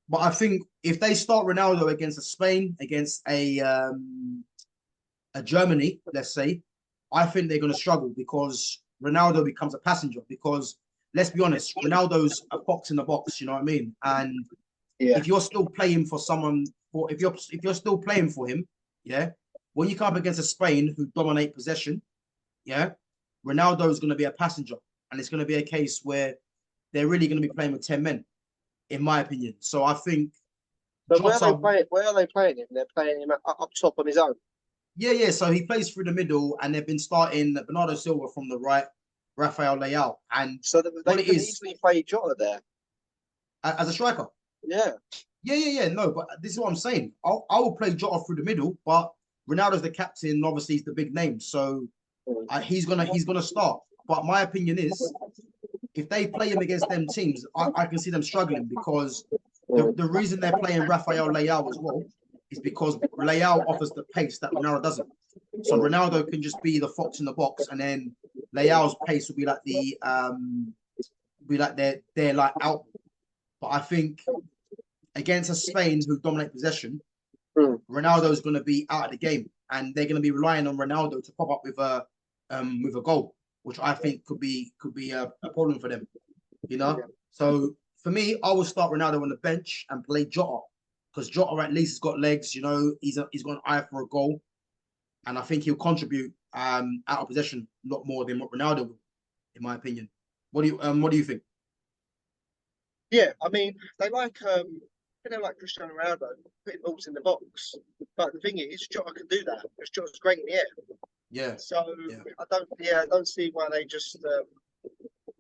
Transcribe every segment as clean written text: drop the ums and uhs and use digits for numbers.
but I think if they start Ronaldo against a Spain, against a Germany, let's say, I think they're going to struggle because Ronaldo becomes a passenger. Because let's be honest, Ronaldo's a box in the box. You know what I mean? And Yeah. if you're still playing for someone, for if you're still playing for him, yeah, when you come up against a Spain who dominate possession, yeah, Ronaldo is going to be a passenger, and it's going to be a case where they're really going to be playing with 10 men, in my opinion. So I think But where are they Jota, playing? Where are they playing him? They're playing him up top on his own. yeah, yeah. So he plays through the middle, and they've been starting Bernardo Silva from the right, Rafael Leao, and So what they it can is easily play Jota there. as a striker. Yeah. Yeah, yeah, yeah. No, but this is what I'm saying. I will play Jota through the middle, but Ronaldo's the captain. Obviously, he's the big name, so he's gonna start. But my opinion is, if they play him against them teams, I can see them struggling because the reason they're playing Rafael Leao as well is because Leao offers the pace that Ronaldo doesn't. So Ronaldo can just be the fox in the box, and then Leao's pace will be like they're like out. But I think against a Spain who dominate possession, Ronaldo's going to be out of the game, and they're going to be relying on Ronaldo to pop up with a goal, which I think could be a problem for them. You know, so for me, I will start Ronaldo on the bench and play Jota because Jota at least has got legs. You know, he's got an eye for a goal, and I think he'll contribute out of possession a lot more than what Ronaldo will, in my opinion. What do you think? Yeah, I mean, they like Cristiano Ronaldo, putting balls in the box. But the thing is, Jota can do that because Jota's great in the air. Yeah, So yeah, I don't see why they just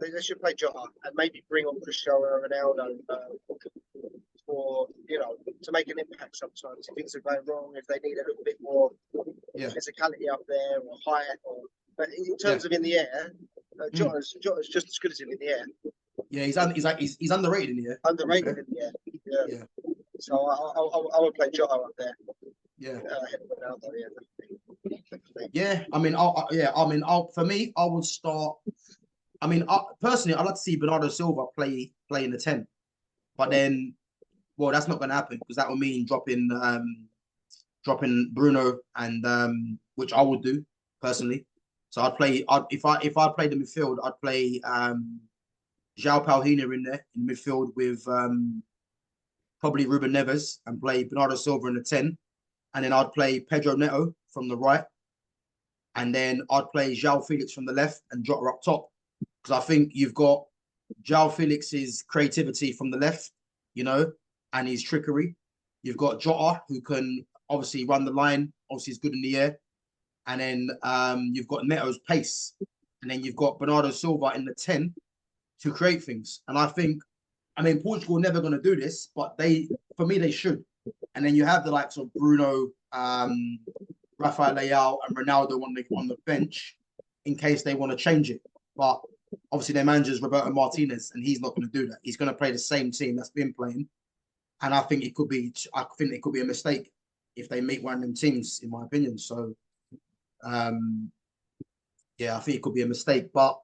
they should play Jota and maybe bring on Cristiano Ronaldo for to make an impact sometimes if things are going wrong, if they need a little bit more yeah, physicality up there or height. But in yeah. terms of in the air, Mm. Jota's just as good as him in the air. Yeah, he's underrated in here. To be Underrated fair. in the air. Yeah. Yeah, So I would play Jota up there. yeah, Ahead of Ronaldo, yeah, definitely. yeah. I mean, for me, I would start. I mean, personally, I'd like to see Bernardo Silva play in the 10, but then, well, that's not going to happen because that will mean dropping Bruno and which I would do personally. So if I played the midfield, I'd play João Palhinha in there in the midfield with probably Ruben Neves and play Bernardo Silva in the 10, and then I'd play Pedro Neto from the right, and then I'd play João Felix from the left and Jota up top because I think you've got João Felix's creativity from the left, you know, and his trickery. You've got Jota who can obviously run the line, obviously he's good in the air, and then you've got Neto's pace, and then you've got Bernardo Silva in the 10 to create things. And I mean, Portugal are never going to do this, but for me, they should. And then you have the likes of Bruno, Rafael Leao, and Ronaldo on the bench in case they want to change it. But obviously, their manager is Roberto Martinez, and he's not going to do that. He's going to play the same team that's been playing, and I think it could be a mistake if they meet one of them teams, in my opinion. So, yeah, I think it could be a mistake, but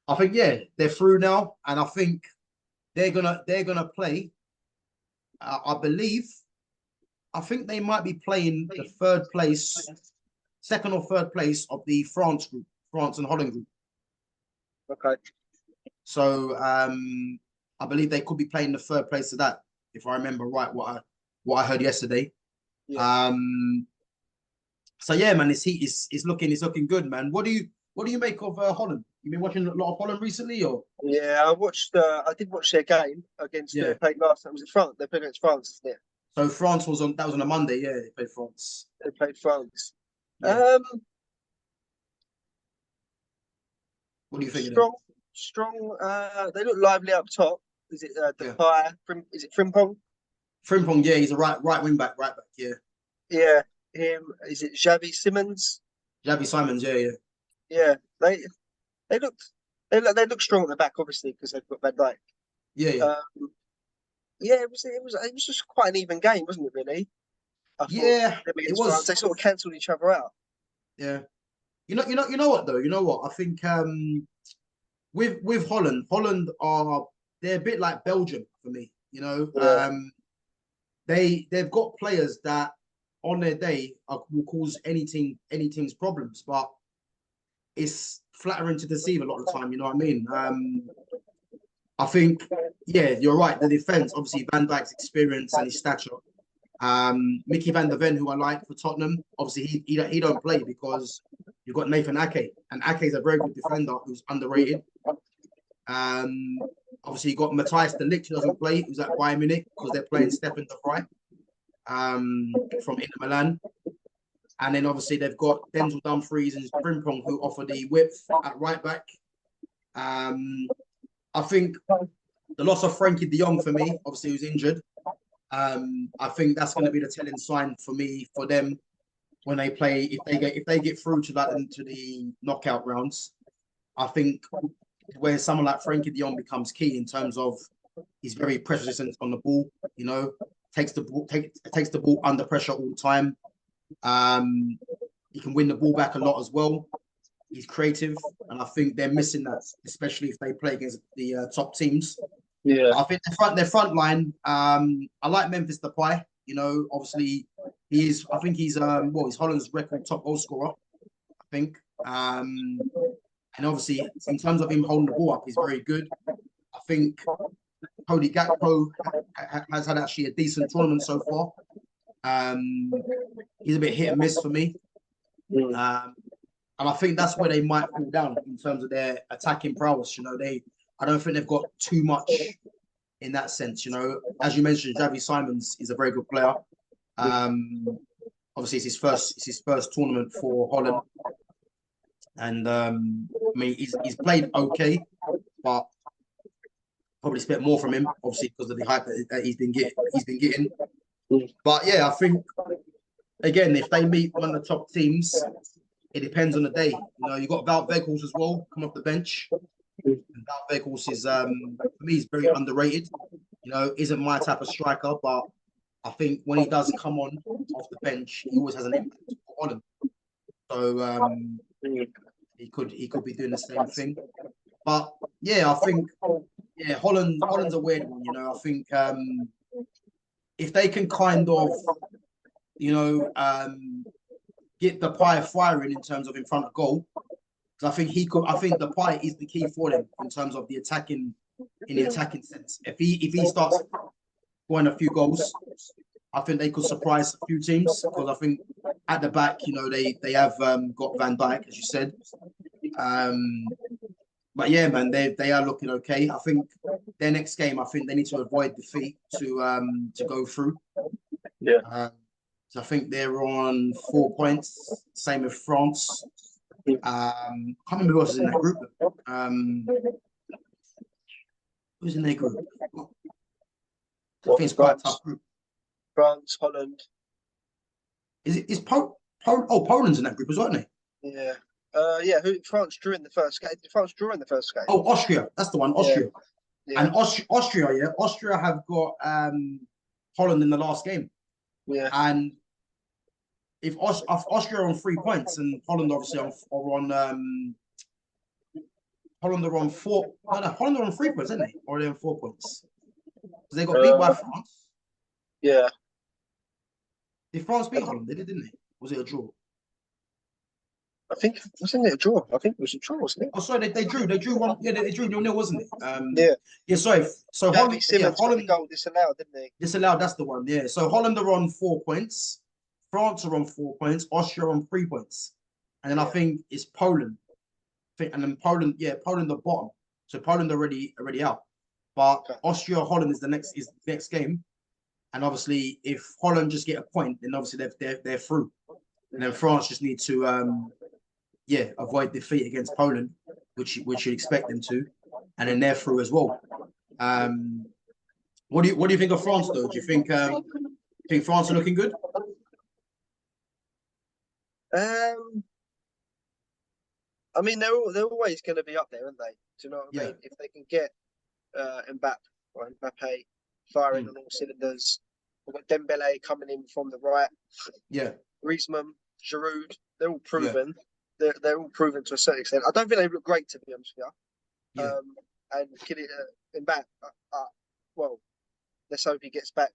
I think they're through now, and I think they're gonna play. I think they might be playing the second or third place of the France group, France and Holland group. Okay. So I believe they could be playing the third place of that, if I remember right. What I heard yesterday. Yeah. So yeah, man, it's looking good, man. What do you make of Holland? You been watching a lot of Holland recently, or? Yeah, I did watch their game against Yeah. they played last time. Was it France? They played against France, isn't it? So France was on a Monday. Yeah, they played France. They played France. Yeah. What do you think of them? Strong. They look lively up top. Is it Yeah. Depay? Is it Frimpong? Frimpong, yeah, he's a right wing back, right back. Yeah. Yeah, him. Is it Xavi Simmons? Javi Simons, yeah, yeah, Yeah, they look they look strong at the back, obviously, because they've got Van Dijk. yeah, yeah. Um, yeah, it was just quite an even game, wasn't it? Really, I thought Yeah, them it against France, was. they sort of cancelled each other out. Yeah. You know what though? You know what? I think with Holland, they're a bit like Belgium for me. You know, Yeah, they've got players that on their day will cause any team's problems, but it's flattering to deceive a lot of the time. You know what I mean? I think, yeah, you're right. The defense, obviously, Van Dijk's experience and his stature. Mickey van der Ven, who I like for Tottenham, obviously he don't play because you've got Nathan Ake, and Ake is a very good defender who's underrated. Obviously you got Matthias de Ligt, who doesn't play, who's at Bayern Munich because they're playing Stefan de Vrij from Inter Milan. And then obviously they've got Denzel Dumfries and Frimpong, who offer the width at right back. I think the loss of Frankie de Jong for me, obviously who's injured. I think that's going to be the telling sign for me for them when they play. If they get through to that into the knockout rounds, I think where someone like Frankie de Jong becomes key in terms of he's very pressure resistant on the ball. You know, takes the ball under pressure all the time. He can win the ball back a lot as well. He's creative, and I think they're missing that, especially if they play against the top teams. Yeah, I think their front line. I like Memphis Depay. You know, obviously he is. I think he's he's Holland's record top goal scorer. I think. And obviously in terms of him holding the ball up, he's very good. I think Cody Gakpo has had actually a decent tournament so far. He's a bit hit and miss for me. And I think that's where they might fall down in terms of their attacking prowess. You know, I don't think they've got too much in that sense. You know, as you mentioned, Xavi Simons is a very good player. Obviously, it's his first tournament for Holland, and I mean he's played okay, but probably expect more from him. Obviously, because of the hype that he's been getting. But yeah, I think again, if they meet one of the top teams, it depends on the day. You know, you got Wout Weghorst as well, come off the bench. And Wout Weghorst is, for me, he's very underrated. You know, isn't my type of striker, but I think when he does come on off the bench, he always has an impact on him. So he could be doing the same thing. But yeah, I think Holland's a weird one. You know, I think if they can kind of, you know, get the pie firing in terms of in front of goal. Because I think the pie is the key for them in terms of the attacking sense. If he starts scoring a few goals, I think they could surprise a few teams. Because I think at the back, you know, they have got Van Dijk, as you said. But yeah, man, they are looking okay. I think their next game, I think they need to avoid defeat to go through. Yeah. So I think they're on 4 points, same with France. Can't remember who else is in that group. Who's in their group? I think it's quite a tough group. France, Holland. Is Poland's in that group as well, isn't it? Yeah. France drew in the first game. France drew in the first game. Oh, Austria. That's the one. Austria. Yeah. And Austria have got Holland in the last game. Yeah. And if Austria are on 3 points and Holland obviously are on Holland are on 4. No, Holland are on 3 points, isn't they? Or are they on 4 points? Because they got beat by France. Yeah. Did France beat Holland? They did, didn't they? Was it a draw? Wasn't it a draw? I think it was a draw, wasn't it? Oh, sorry, they drew. They drew one. Yeah, they drew 0-0, wasn't it? Yeah. Sorry. So Holland, Holland goal disallowed, didn't they? Disallowed. That's the one. Yeah. So Holland are on 4 points. France are on 4 points. Austria are on 3 points, and then I think it's Poland. And then Poland the bottom. So Poland already out. But Austria, Holland is the next game, and obviously if Holland just get a point, then obviously they're through, and then France just need to avoid defeat against Poland, which you expect them to, and then they're through as well. What do you think of France though? Do you think France are looking good? I mean, they're always going to be up there, aren't they? Do you know what I mean? If they can get Mbappe firing on all cylinders, we've got Dembele coming in from the right. Yeah. Griezmann, Giroud, they're all proven. Yeah. They're all proven to a certain extent. I don't think they look great, to be honest with you. Yeah. And Mbappe, well, let's hope he gets back.